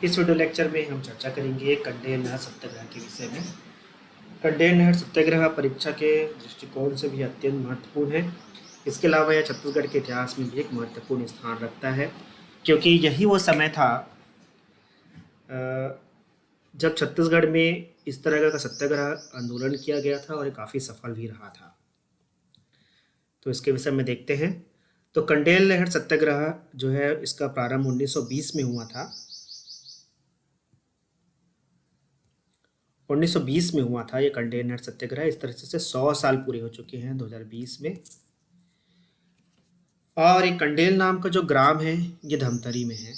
इस video lecture में हम चर्चा करेंगे कंडेल नहर सत्याग्रह के विषय में। कंडेल नहर सत्याग्रह परीक्षा के दृष्टिकोण से भी अत्यंत महत्वपूर्ण है। इसके अलावा यह छत्तीसगढ़ के इतिहास में भी एक महत्वपूर्ण स्थान रखता है, क्योंकि यही वो समय था जब छत्तीसगढ़ में इस तरह का सत्याग्रह आंदोलन किया गया था और ये काफ़ी सफल भी रहा था। तो इसके विषय में देखते हैं। तो कंडेल नहर सत्याग्रह जो है, इसका प्रारंभ 1920 में हुआ था। 1920 में हुआ था ये कंडेल नहर सत्याग्रह। इस तरह से 100 साल पूरे हो चुके हैं 2020 में। और ये कंडेल नाम का जो ग्राम है ये धमतरी में है,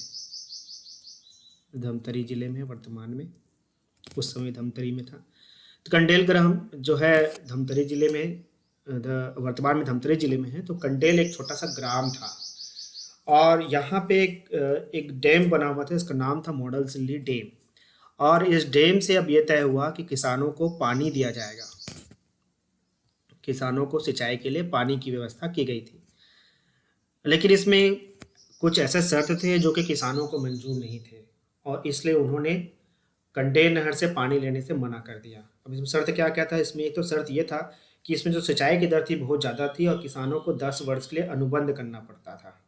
धमतरी जिले में वर्तमान में, उस समय धमतरी में था। तो कंडेल ग्राम जो है धमतरी जिले में, वर्तमान में धमतरी जिले में है। तो कंडेल एक छोटा सा ग्राम था और यहाँ पे एक डैम बना हुआ था, इसका नाम था मॉडल सिल्ली डैम। और इस डैम से अब यह तय हुआ कि किसानों को पानी दिया जाएगा, किसानों को सिंचाई के लिए पानी की व्यवस्था की गई थी। लेकिन इसमें कुछ ऐसे शर्त थे जो कि किसानों को मंजूर नहीं थे और इसलिए उन्होंने कंडेल नहर से पानी लेने से मना कर दिया। अब इसमें शर्त क्या क्या था? इसमें एक तो शर्त ये था कि इसमें जो सिंचाई की दर थी बहुत ज़्यादा थी और किसानों को 10 वर्ष के लिए अनुबंध करना पड़ता था।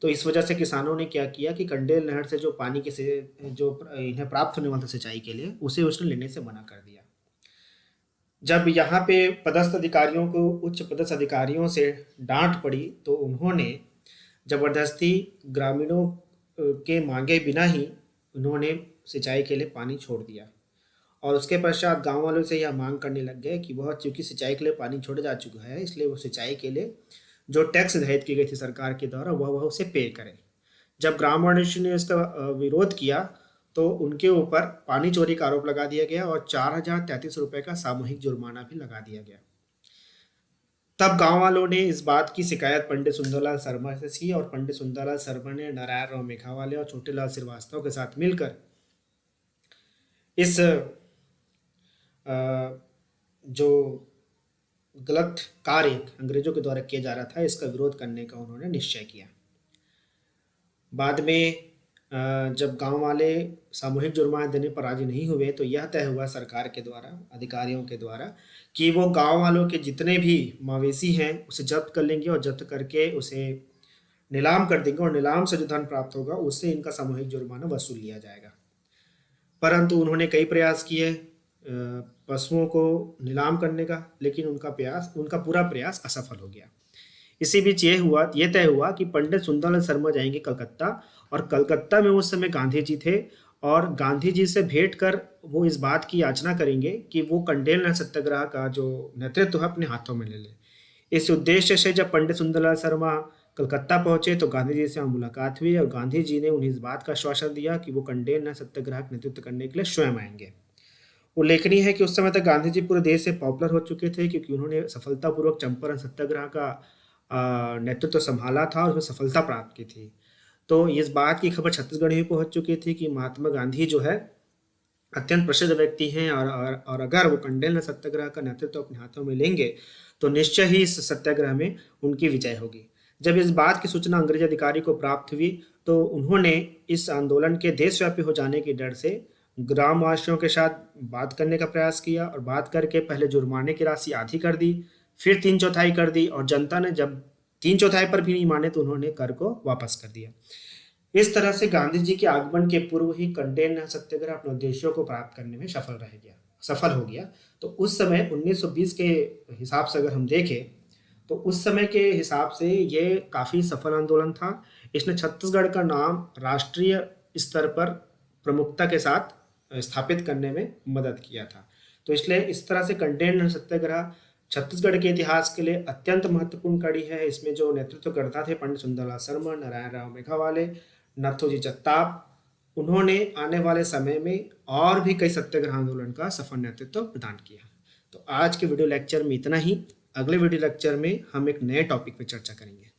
तो इस वजह से किसानों ने क्या किया कि कंडेल नहर से जो पानी के से जो इन्हें प्राप्त होने वाला था सिंचाई के लिए, उसे उसने लेने से मना कर दिया। जब यहाँ पे पदस्थ अधिकारियों को, उच्च पदस्थ अधिकारियों से डांट पड़ी तो उन्होंने जबरदस्ती ग्रामीणों के मांगे बिना ही उन्होंने सिंचाई के लिए पानी छोड़ दिया। और उसके पश्चात गांव वालों से यह मांग करने लग गए कि वह चूंकि सिंचाई के लिए पानी छोड़ा जा चुका है, इसलिए वो सिंचाई के लिए जो टैक्स निर्धारित की गई थी सरकार के द्वारा वह उसे पे करें। जब ग्राम वाणिज्य ने इसका विरोध किया तो उनके ऊपर पानी चोरी का आरोप लगा दिया गया और 4,033 रुपये का सामूहिक जुर्माना भी लगा दिया गया। तब गांव वालों ने इस बात की शिकायत पंडित सुंदरलाल शर्मा से की और पंडित सुंदरलाल शर्मा ने नारायण राव मेघावाले और छोटेलाल श्रीवास्तव के साथ मिलकर इस जो गलत कार्य अंग्रेजों के द्वारा किया जा रहा था इसका विरोध करने का उन्होंने निश्चय किया। बाद में जब गांव वाले सामूहिक जुर्माना देने पर राजी नहीं हुए तो यह तय हुआ सरकार के द्वारा, अधिकारियों के द्वारा, कि वो गांव वालों के जितने भी मवेशी हैं उसे जब्त कर लेंगे और जब्त करके उसे नीलाम कर देंगे और नीलाम से जो धन प्राप्त होगा उससे इनका सामूहिक जुर्माना वसूल लिया जाएगा। परंतु उन्होंने कई प्रयास किए पशुओं को नीलाम करने का, लेकिन उनका पूरा प्रयास असफल हो गया। इसी बीच ये तय हुआ कि पंडित सुंदरलाल शर्मा जाएंगे कलकत्ता और कलकत्ता में उस समय गांधी जी थे और गांधी जी से भेंट कर वो इस बात की याचना करेंगे कि वो कंडेल नहर सत्याग्रह का जो नेतृत्व है अपने हाथों में ले ले। इस उद्देश्य से जब पंडित सुंदरलाल शर्मा कलकत्ता पहुंचे तो गांधी जी से वहाँ मुलाकात हुई और गांधी जी ने उन्हें इस बात का आश्वासन दिया कि वो कंडेल नहर सत्याग्रह का नेतृत्व करने के लिए स्वयं आएंगे। उल्लेखनीय है कि उस समय तक गांधी जी पूरे देश से पॉपुलर हो चुके थे क्योंकि उन्होंने सफलतापूर्वक चंपारण सत्याग्रह का नेतृत्व संभाला था और उसमें सफलता प्राप्त की थी। तो इस बात की खबर छत्तीसगढ़ में पहुंच चुकी थी कि महात्मा गांधी जो है अत्यंत प्रसिद्ध व्यक्ति हैं और अगर वो कंडेल नहर सत्याग्रह का नेतृत्व अपने हाथों में लेंगे तो निश्चय ही इस सत्याग्रह में उनकी विजय होगी। जब इस बात की सूचना अंग्रेज अधिकारी को प्राप्त हुई तो उन्होंने इस आंदोलन के देशव्यापी हो जाने के डर से ग्रामवासियों के साथ बात करने का प्रयास किया और बात करके पहले जुर्माने की राशि आधी कर दी, फिर 3/4 कर दी और जनता ने जब 3/4 पर भी नहीं माने तो उन्होंने कर को वापस कर दिया। इस तरह से गांधी जी के आगमन के पूर्व ही कंडेल नहर सत्याग्रह अपने उद्देश्यों को प्राप्त करने में सफल हो गया। तो उस समय 1920 के हिसाब से अगर हम देखें तो उस समय के हिसाब से ये काफ़ी सफल आंदोलन था। इसने छत्तीसगढ़ का नाम राष्ट्रीय स्तर पर प्रमुखता के साथ स्थापित करने में मदद किया था। तो इसलिए इस तरह से कंडेल नहर सत्याग्रह छत्तीसगढ़ के इतिहास के लिए अत्यंत महत्वपूर्ण कड़ी है। इसमें जो नेतृत्वकर्ता थे पंडित सुंदरलाल शर्मा, नारायण राव मेघावाले, नथुजी जगताप, उन्होंने आने वाले समय में और भी कई सत्याग्रह आंदोलन का सफल नेतृत्व प्रदान किया। तो आज के वीडियो लेक्चर में इतना ही। अगले वीडियो लेक्चर में हम एक नए टॉपिक पर चर्चा करेंगे।